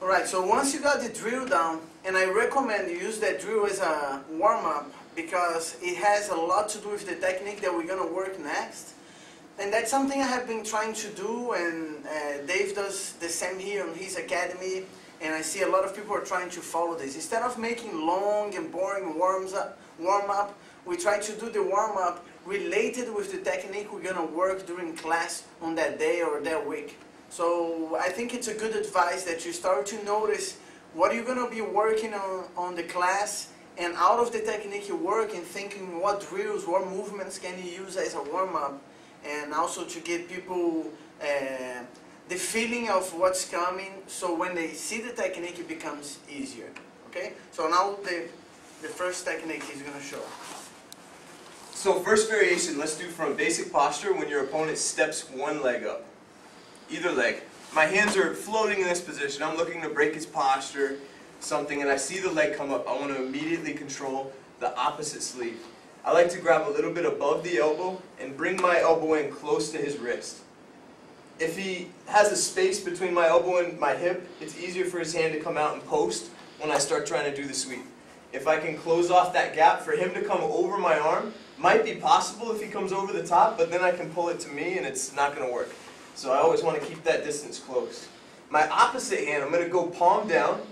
Alright, so once you got the drill down, and I recommend you use that drill as a warm-up because it has a lot to do with the technique that we're going to work next. And that's something I have been trying to do, and Dave does the same here in his academy, and I see a lot of people are trying to follow this. Instead of making long and boring warm-up, we try to do the warm-up related with the technique we're going to work during class on that day or that week. So I think it's a good advice that you start to notice what you're going to be working on the class, and out of the technique you work and thinking what drills, what movements can you use as a warm-up, and also to get people the feeling of what's coming, so when they see the technique it becomes easier. Okay? So now the first technique he's going to show. So first variation, let's do from basic posture when your opponent steps one leg up. Either leg. My hands are floating in this position. I'm looking to break his posture, something, and I see the leg come up. I want to immediately control the opposite sleeve. I like to grab a little bit above the elbow and bring my elbow in close to his wrist. If he has a space between my elbow and my hip, it's easier for his hand to come out and post when I start trying to do the sweep. If I can close off that gap for him to come over my arm, might be possible if he comes over the top, but then I can pull it to me and it's not going to work. So I always want to keep that distance close. My opposite hand, I'm going to go palm down,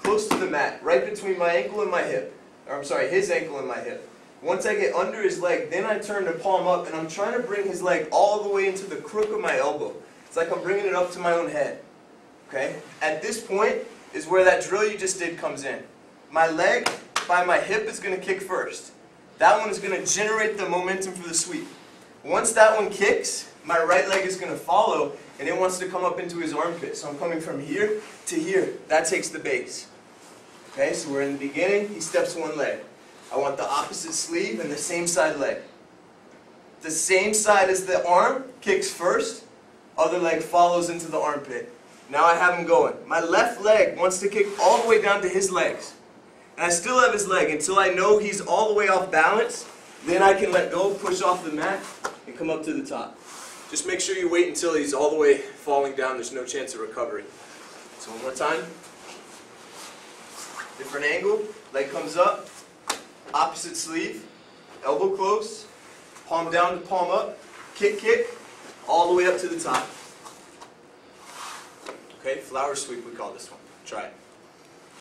close to the mat, right between my ankle and my hip. Or I'm sorry, his ankle and my hip. Once I get under his leg, then I turn the palm up and I'm trying to bring his leg all the way into the crook of my elbow. It's like I'm bringing it up to my own head. Okay? At this point is where that drill you just did comes in. My leg by my hip is going to kick first. That one is going to generate the momentum for the sweep. Once that one kicks, my right leg is going to follow, and it wants to come up into his armpit. So I'm coming from here to here. That takes the base. Okay, so we're in the beginning. He steps one leg. I want the opposite sleeve and the same side leg. The same side as the arm kicks first. Other leg follows into the armpit. Now I have him going. My left leg wants to kick all the way down to his legs. And I still have his leg until I know he's all the way off balance. Then I can let go, push off the mat, and come up to the top. Just make sure you wait until he's all the way falling down. There's no chance of recovery. So one more time. Different angle. Leg comes up. Opposite sleeve. Elbow close. Palm down to palm up. Kick, kick. All the way up to the top. Okay, flower sweep we call this one. Try it.